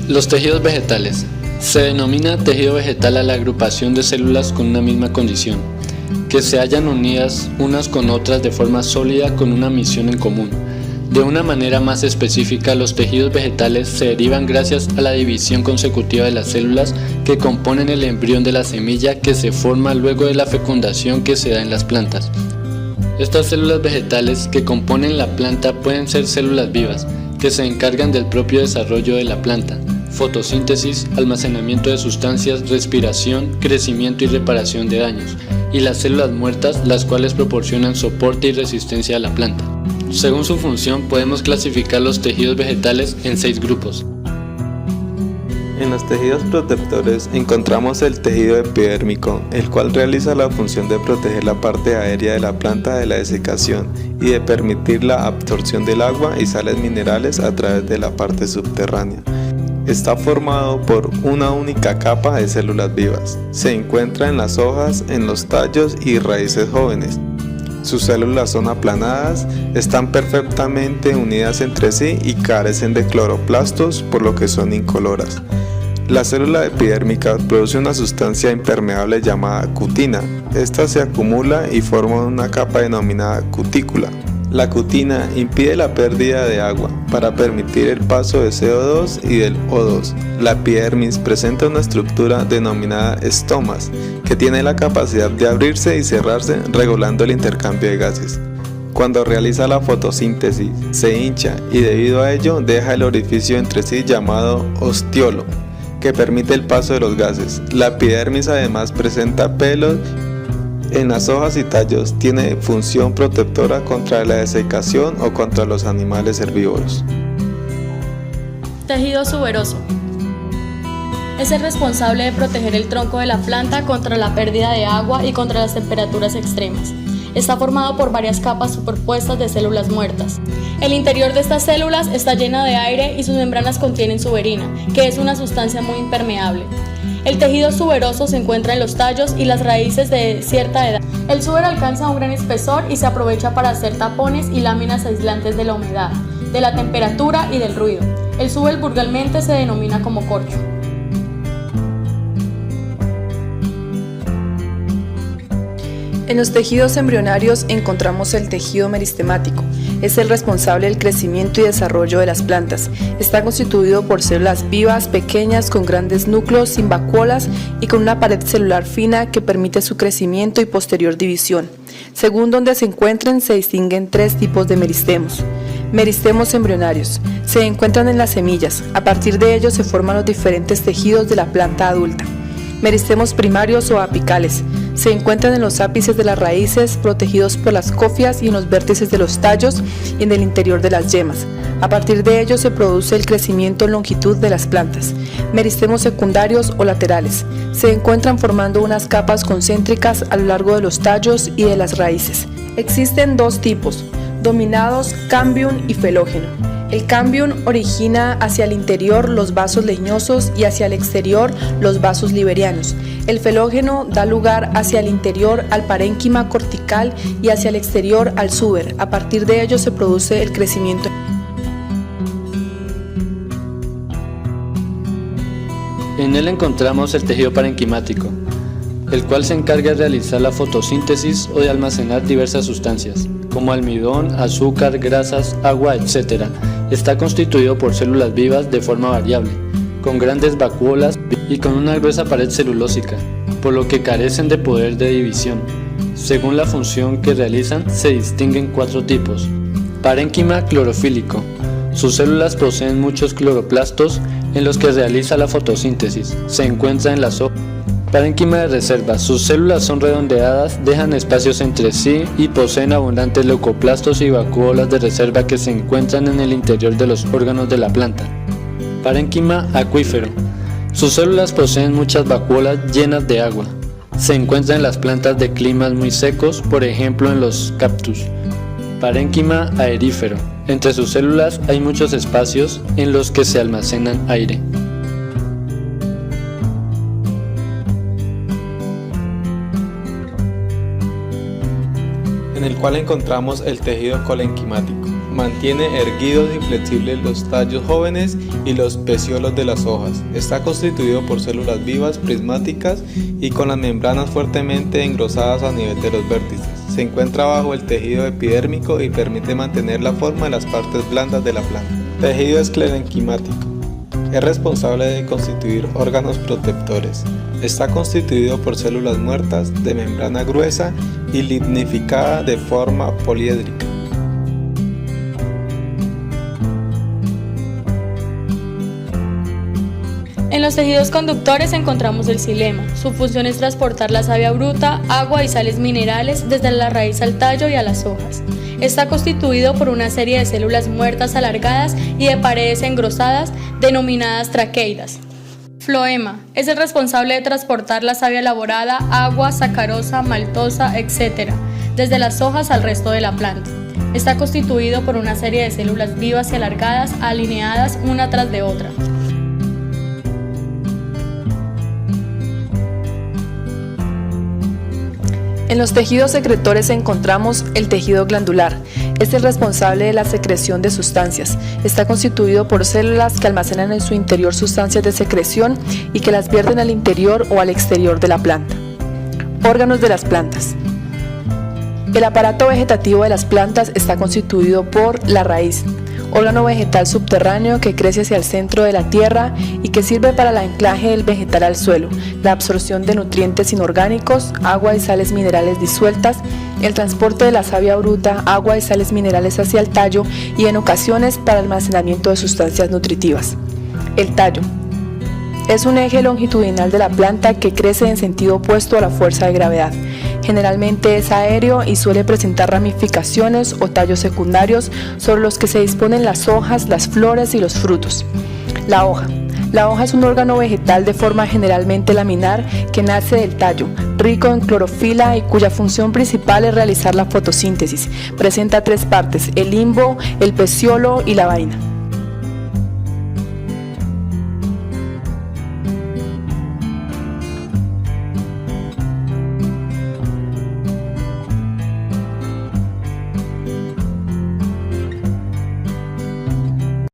Los tejidos vegetales. Se denomina tejido vegetal a la agrupación de células con una misma condición, que se hallan unidas unas con otras de forma sólida con una misión en común. De una manera más específica, los tejidos vegetales se derivan gracias a la división consecutiva de las células que componen el embrión de la semilla que se forma luego de la fecundación que se da en las plantas. Estas células vegetales que componen la planta pueden ser células vivas, que se encargan del propio desarrollo de la planta, fotosíntesis, almacenamiento de sustancias, respiración, crecimiento y reparación de daños, y las células muertas, las cuales proporcionan soporte y resistencia a la planta. Según su función, podemos clasificar los tejidos vegetales en 6 grupos. En los tejidos protectores encontramos el tejido epidérmico, el cual realiza la función de proteger la parte aérea de la planta de la desecación y de permitir la absorción del agua y sales minerales a través de la parte subterránea. Está formado por una única capa de células vivas. Se encuentra en las hojas, en los tallos y raíces jóvenes. Sus células son aplanadas, están perfectamente unidas entre sí y carecen de cloroplastos, por lo que son incoloras. La célula epidérmica produce una sustancia impermeable llamada cutina. Esta se acumula y forma una capa denominada cutícula. La cutina impide la pérdida de agua para permitir el paso de CO2 y del O2. La epidermis presenta una estructura denominada estomas, que tiene la capacidad de abrirse y cerrarse regulando el intercambio de gases. Cuando realiza la fotosíntesis, se hincha y debido a ello deja el orificio entre sí llamado ostiolo, que permite el paso de los gases. La epidermis además presenta pelos en las hojas y tallos, tiene función protectora contra la desecación o contra los animales herbívoros. Tejido suberoso. Es el responsable de proteger el tronco de la planta contra la pérdida de agua y contra las temperaturas extremas. Está formado por varias capas superpuestas de células muertas. El interior de estas células está lleno de aire y sus membranas contienen suberina, que es una sustancia muy impermeable. El tejido suberoso se encuentra en los tallos y las raíces de cierta edad. El suber alcanza un gran espesor y se aprovecha para hacer tapones y láminas aislantes de la humedad, de la temperatura y del ruido. El suber vulgarmente se denomina como corcho. En los tejidos embrionarios encontramos el tejido meristemático. Es el responsable del crecimiento y desarrollo de las plantas. Está constituido por células vivas pequeñas con grandes núcleos sin vacuolas y con una pared celular fina que permite su crecimiento y posterior división. Según donde se encuentren, se distinguen 3 tipos de meristemos. Meristemos embrionarios. Se encuentran en las semillas. A partir de ellos se forman los diferentes tejidos de la planta adulta. Meristemos primarios o apicales. Se encuentran en los ápices de las raíces, protegidos por las cofias y en los vértices de los tallos y en el interior de las yemas. A partir de ellos se produce el crecimiento en longitud de las plantas. Meristemos secundarios o laterales. Se encuentran formando unas capas concéntricas a lo largo de los tallos y de las raíces. Existen 2 tipos, dominados cambium y felógeno. El cambium origina hacia el interior los vasos leñosos y hacia el exterior los vasos liberianos. El felógeno da lugar hacia el interior al parénquima cortical y hacia el exterior al suber. A partir de ello se produce el crecimiento. En él encontramos el tejido parenquimático, el cual se encarga de realizar la fotosíntesis o de almacenar diversas sustancias, como almidón, azúcar, grasas, agua, etc. Está constituido por células vivas de forma variable, con grandes vacuolas y con una gruesa pared celulósica, por lo que carecen de poder de división. Según la función que realizan, se distinguen 4 tipos. Parénquima clorofílico. Sus células poseen muchos cloroplastos en los que realiza la fotosíntesis. Se encuentra en las hojas. Parénquima de reserva. Sus células son redondeadas, dejan espacios entre sí y poseen abundantes leucoplastos y vacuolas de reserva que se encuentran en el interior de los órganos de la planta. Parénquima acuífero. Sus células poseen muchas vacuolas llenas de agua. Se encuentran en las plantas de climas muy secos, por ejemplo en los cactus. Parénquima aerífero. Entre sus células hay muchos espacios en los que se almacenan aire. En el cual encontramos el tejido colenquimático. mantiene erguidos y flexibles los tallos jóvenes y los pecíolos de las hojas. Está constituido por células vivas prismáticas y con las membranas fuertemente engrosadas a nivel de los vértices. Se encuentra bajo el tejido epidérmico y permite mantener la forma de las partes blandas de la planta. Tejido esclerenquimático. Es responsable de constituir órganos protectores. Está constituido por células muertas de membrana gruesa y lignificada de forma poliédrica. En los tejidos conductores encontramos el xilema. Su función es transportar la savia bruta, agua y sales minerales desde la raíz al tallo y a las hojas. Está constituido por una serie de células muertas alargadas y de paredes engrosadas denominadas traqueidas. Floema es el responsable de transportar la savia elaborada, agua, sacarosa, maltosa, etc., desde las hojas al resto de la planta. Está constituido por una serie de células vivas y alargadas alineadas una tras de otra. En los tejidos secretores encontramos el tejido glandular. Es el responsable de la secreción de sustancias. Está constituido por células que almacenan en su interior sustancias de secreción y que las vierten al interior o al exterior de la planta. Órganos de las plantas. El aparato vegetativo de las plantas está constituido por la raíz, órgano vegetal subterráneo que crece hacia el centro de la tierra y que sirve para el anclaje del vegetal al suelo, la absorción de nutrientes inorgánicos, agua y sales minerales disueltas, el transporte de la savia bruta, agua y sales minerales hacia el tallo y en ocasiones para el almacenamiento de sustancias nutritivas. El tallo es un eje longitudinal de la planta que crece en sentido opuesto a la fuerza de gravedad. Generalmente es aéreo y suele presentar ramificaciones o tallos secundarios sobre los que se disponen las hojas, las flores y los frutos. La hoja. La hoja es un órgano vegetal de forma generalmente laminar que nace del tallo, rico en clorofila y cuya función principal es realizar la fotosíntesis. Presenta tres partes: el limbo, el peciolo y la vaina.